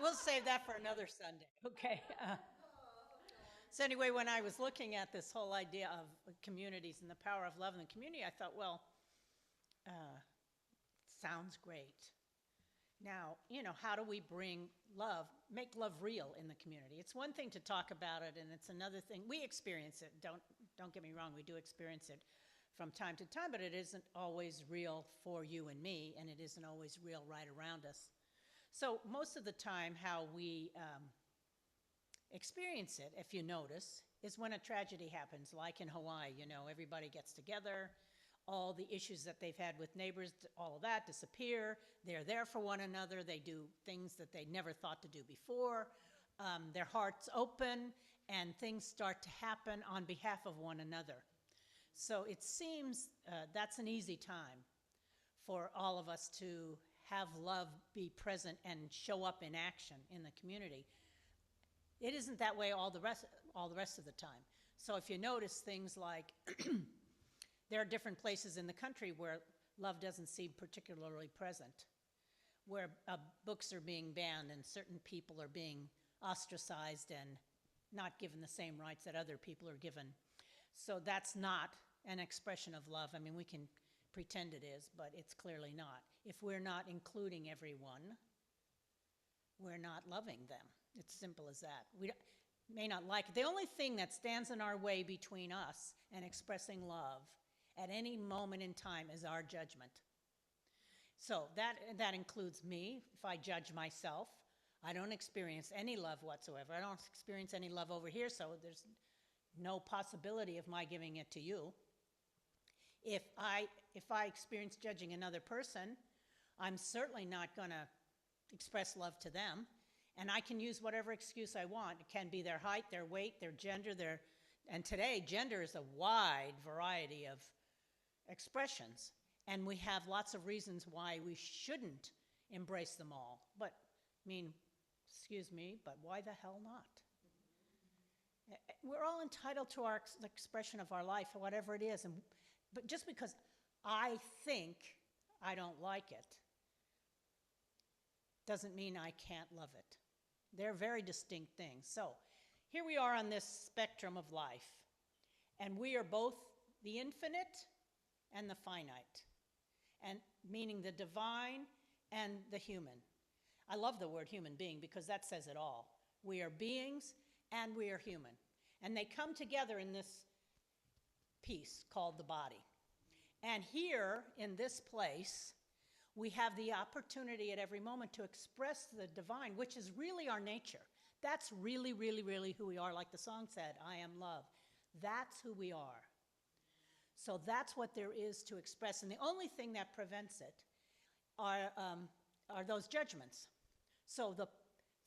we'll save that for another Sunday. Okay. So anyway, when I was looking at this whole idea of communities and the power of love in the community, I thought, well, sounds great. Now, how do we bring love, make love real in the community? It's one thing to talk about it, and it's another thing. We experience it. Don't get me wrong. We do experience it from time to time, but it isn't always real for you and me, and it isn't always real right around us. So most of the time, how we experience it, if you notice, is when a tragedy happens, like in Hawaii. Everybody gets together. All the issues that they've had with neighbors, all of that disappear. They're there for one another. They do things that they never thought to do before. Their hearts open, and things start to happen on behalf of one another. So it seems that's an easy time for all of us to have love be present and show up in action in the community. It isn't that way all the rest of the time. So if you notice things like there are different places in the country where love doesn't seem particularly present, where books are being banned and certain people are being ostracized and not given the same rights that other people are given. So that's not an expression of love. I mean, we can pretend it is, but it's clearly not. If we're not including everyone, we're not loving them. It's simple as that. We may not like it. The only thing that stands in our way between us and expressing love at any moment in time is our judgment. So that includes me. If I judge myself, I don't experience any love whatsoever. I don't experience any love over here, so there's no possibility of my giving it to you. If I experience judging another person, I'm certainly not going to express love to them. And I can use whatever excuse I want. It can be their height, their weight, their gender, and today gender is a wide variety of expressions. And we have lots of reasons why we shouldn't embrace them all. But, excuse me, but why the hell not? We're all entitled to our expression of our life, whatever it is. But just because I think I don't like it doesn't mean I can't love it. They're very distinct things. So here we are on this spectrum of life, and we are both the infinite and the finite, and meaning the divine and the human. I love the word human being because that says it all. We are beings and we are human. And they come together in this piece called the body. And here in this place, we have the opportunity at every moment to express the divine, which is really our nature. That's really, really, really who we are. Like the song said, I am love. That's who we are. So that's what there is to express. And the only thing that prevents it are those judgments. So as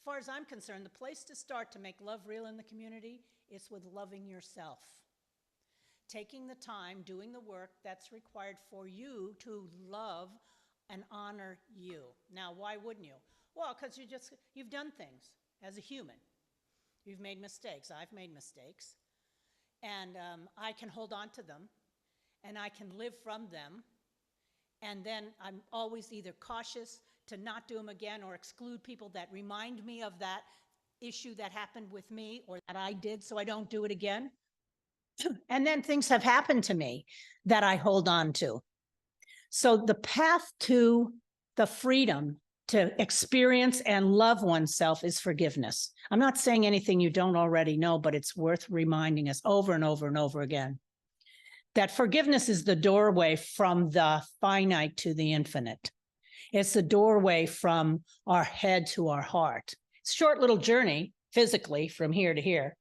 far as I'm concerned, the place to start to make love real in the community is with loving yourself. Taking the time, doing the work that's required for you to love and honor you. Now, why wouldn't you? Well, because you've done things as a human. You've made mistakes. I've made mistakes. And I can hold on to them, and I can live from them. And then I'm always either cautious to not do them again or exclude people that remind me of that issue that happened with me or that I did so I don't do it again. And then things have happened to me that I hold on to. So the path to the freedom to experience and love oneself is forgiveness. I'm not saying anything you don't already know, but it's worth reminding us over and over and over again that forgiveness is the doorway from the finite to the infinite. It's the doorway from our head to our heart. It's a short little journey physically from here to here,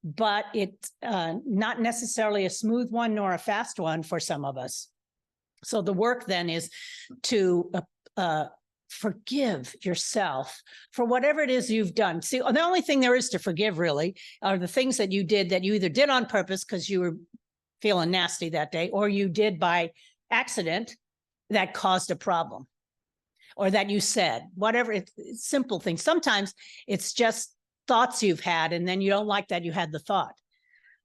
but it's not necessarily a smooth one nor a fast one for some of us. So the work then is to forgive yourself for whatever it is you've done. See, the only thing there is to forgive really are the things that you did that you either did on purpose because you were feeling nasty that day, or you did by accident that caused a problem, or that you said, whatever, it's simple things. Sometimes it's just thoughts you've had, and then you don't like that you had the thought.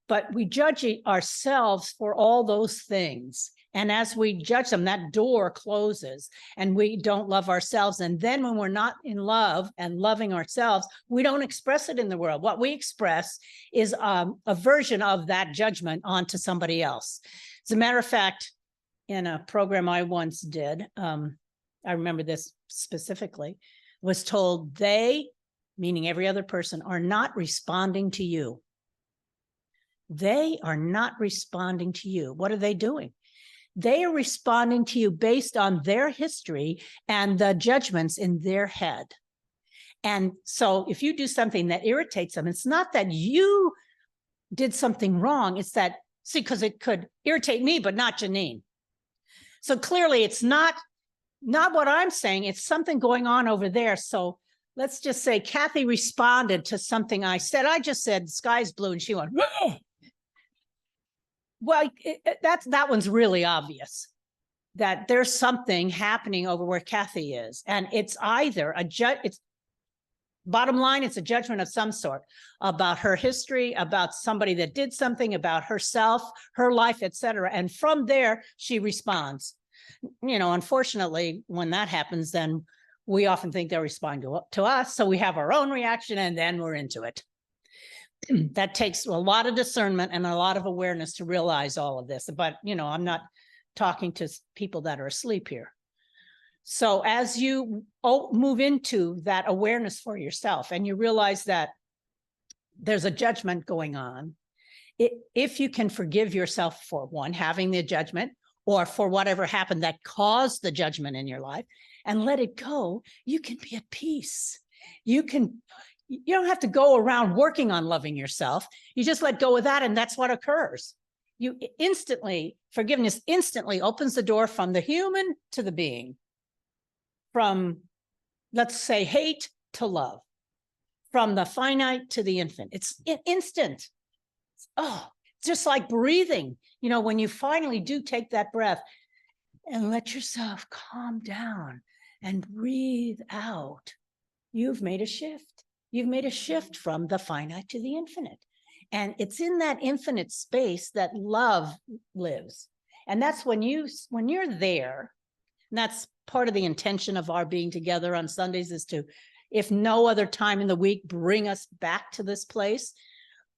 But we judge ourselves for all those things. And as we judge them, that door closes and we don't love ourselves. And then when we're not in love and loving ourselves, we don't express it in the world. What we express is a version of that judgment onto somebody else. As a matter of fact, in a program I once did, I remember this specifically, was told they, meaning every other person, are not responding to you. They are not responding to you. What are they doing? They are responding to you based on their history and the judgments in their head. And so if you do something that irritates them, it's not that you did something wrong. It's that, see, because it could irritate me, but not Janine. So clearly it's not what I'm saying. It's something going on over there. So let's just say Kathy responded to something I said. I just said, the sky's blue, and she went, whoa. Well, that one's really obvious, that there's something happening over where Kathy is. And it's either bottom line, it's a judgment of some sort about her history, about somebody that did something, about herself, her life, etc. And from there, she responds. You know, unfortunately, when that happens, then we often think they'll respond to us. So we have our own reaction and then we're into it. That takes a lot of discernment and a lot of awareness to realize all of this. But, you know, I'm not talking to people that are asleep here. So as you move into that awareness for yourself and you realize that there's a judgment going on, if you can forgive yourself for one, having the judgment, or for whatever happened that caused the judgment in your life, and let it go, you can be at peace. You don't have to go around working on loving yourself. You just let go of that, and that's what occurs. Forgiveness instantly opens the door from the human to the being, from, let's say, hate to love, from the finite to the infinite. It's instant. Oh, just like breathing. You know, when you finally do take that breath and let yourself calm down and breathe out, you've made a shift. You've made a shift from the finite to the infinite. And it's in that infinite space that love lives. And that's when you're there, and that's part of the intention of our being together on Sundays, is to, if no other time in the week, bring us back to this place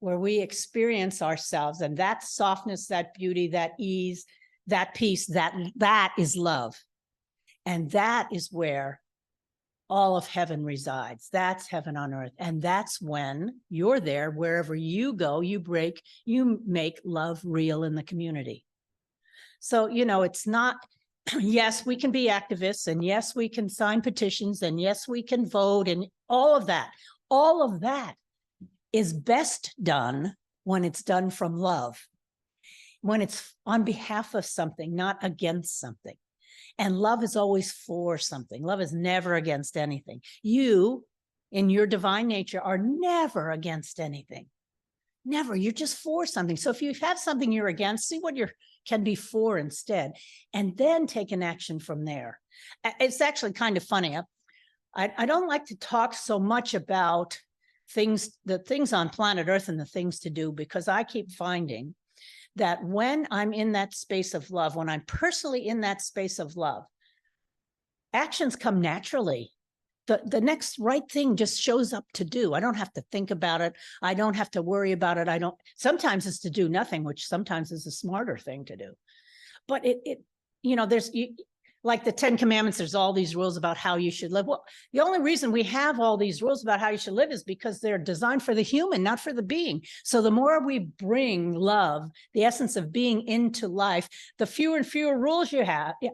where we experience ourselves, and that softness, that beauty, that ease, that peace, that is love. And that is where all of heaven resides. That's heaven on earth. And that's when you're there, wherever you go, you make love real in the community. So, you know, it's not, yes, we can be activists, and yes, we can sign petitions, and yes, we can vote, and all of that. All of that is best done when it's done from love, when it's on behalf of something, not against something. And love is always for something. Love is never against anything. You, in your divine nature, are never against anything. Never. You're just for something. So if you have something you're against, see what you can be for instead, and then take an action from there. It's actually kind of funny. I don't like to talk so much about the things on planet Earth and the things to do, because I keep finding that when I'm in that space of love, when I'm personally in that space of love, actions come naturally. The next right thing just shows up to do. I don't have to think about it. I don't have to worry about it. Sometimes it's to do nothing, which sometimes is a smarter thing to do. But like the 10 Commandments, there's all these rules about how you should live. Well, the only reason we have all these rules about how you should live is because they're designed for the human, not for the being. So the more we bring love, the essence of being, into life, the fewer and fewer rules you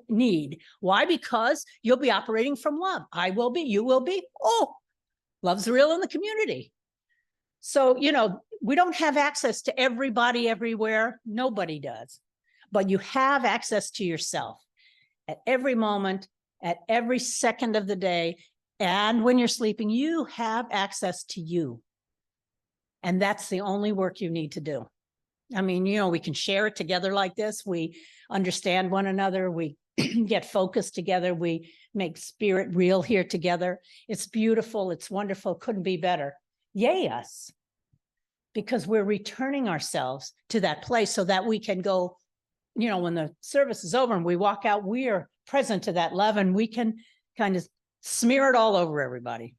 need. Why? Because you'll be operating from love. I will be, you will be. Oh, love's real in the community. So, you know, we don't have access to everybody everywhere. Nobody does. But you have access to yourself. At every moment, at every second of the day, and when you're sleeping, you have access to you. And that's the only work you need to do. I mean, you know, we can share it together like this. We understand one another. We get focused together. We make spirit real here together. It's beautiful. It's wonderful. Couldn't be better. Yay us. Because we're returning ourselves to that place so that we can go when the service is over and we walk out, we are present to that love and we can kind of smear it all over everybody.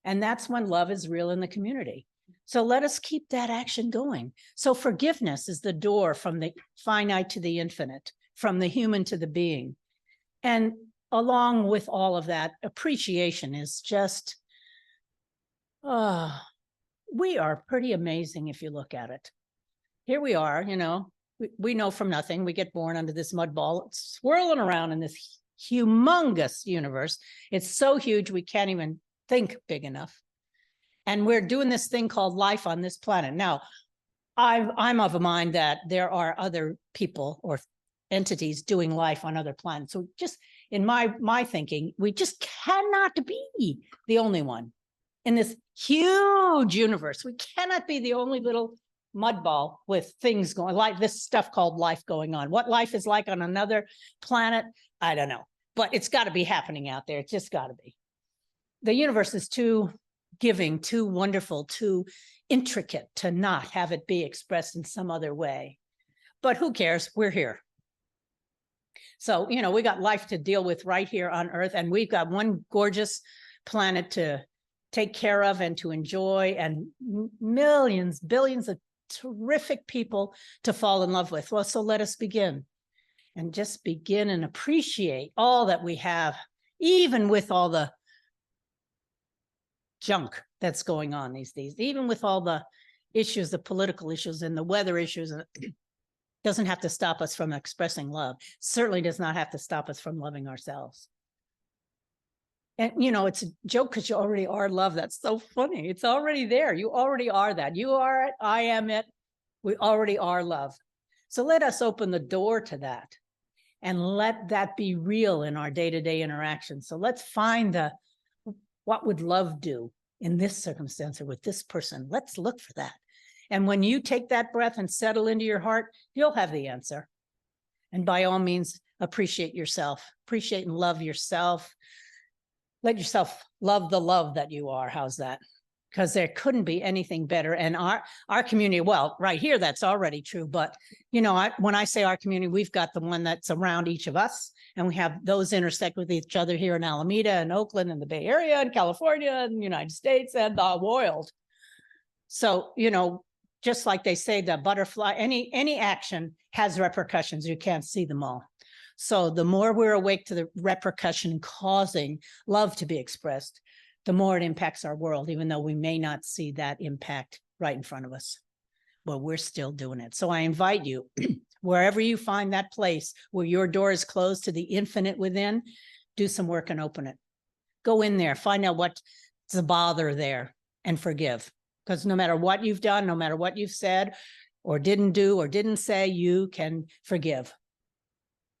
And that's when love is real in the community. So let us keep that action going. So forgiveness is the door from the finite to the infinite, from the human to the being. And along with all of that, appreciation is just, we are pretty amazing if you look at it. Here we are, we know from nothing. We get born under this mud ball, it's swirling around in this humongous universe. It's so huge, we can't even think big enough. And we're doing this thing called life on this planet. Now, I'm of a mind that there are other people or entities doing life on other planets. So just in my thinking, we just cannot be the only one in this huge universe. We cannot be the only little mud ball with things going, like this stuff called life going on. What life is like on another planet, I don't know. But it's got to be happening out there. It's just got to be. The universe is too giving, too wonderful, too intricate to not have it be expressed in some other way. But who cares? We're here. So, we got life to deal with right here on Earth, and we've got one gorgeous planet to take care of and to enjoy, and millions, billions of terrific people to fall in love with. Well, so let us begin, and just begin and appreciate all that we have, even with all the junk that's going on these days, even with all the issues, the political issues and the weather issues. Doesn't have to stop us from expressing love. Certainly does not have to stop us from loving ourselves. And, it's a joke because you already are love. That's so funny. It's already there. You already are that. You are it. I am it. We already are love. So let us open the door to that and let that be real in our day-to-day interactions. So let's find what would love do in this circumstance or with this person? Let's look for that. And when you take that breath and settle into your heart, you'll have the answer. And by all means, appreciate yourself. Appreciate and love yourself. Let yourself love the love that you are. How's that? Because there couldn't be anything better. And our community, well, right here, that's already true. But, when I say our community, we've got the one that's around each of us. And we have those intersect with each other here in Alameda and Oakland and the Bay Area and California and the United States and the world. So, just like they say, the butterfly, any action has repercussions. You can't see them all. So the more we're awake to the repercussion causing love to be expressed, the more it impacts our world, even though we may not see that impact right in front of us. Well, we're still doing it. So I invite you, wherever you find that place where your door is closed to the infinite within, do some work and open it. Go in there, find out what's the bother there and forgive. Because no matter what you've done, no matter what you've said or didn't do or didn't say, you can forgive.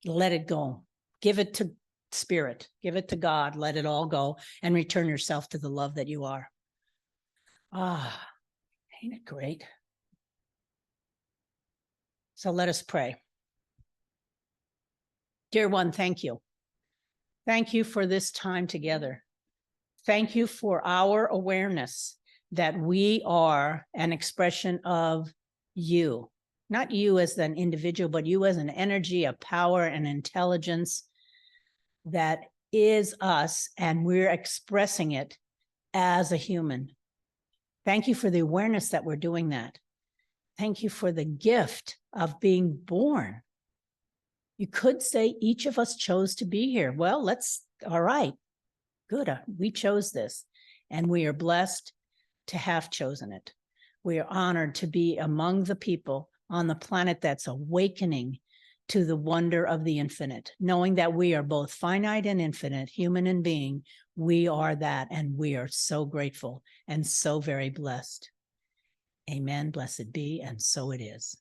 Let it go. Give it to Spirit. Give it to God. Let it all go and return yourself to the love that you are. Ain't it great? So let us pray. Dear one, thank you. Thank you for this time together. Thank you for our awareness that we are an expression of you, not you as an individual, but you as an energy, a power, and intelligence that is us, and we're expressing it as a human. Thank you for the awareness that we're doing that. Thank you for the gift of being born. You could say each of us chose to be here. Well, all right, good. We chose this, and we are blessed to have chosen it. We are honored to be among the people on the planet that's awakening to the wonder of the infinite, knowing that we are both finite and infinite, human and being. We are that, and we are so grateful and so very blessed. Amen. Blessed be, and so it is.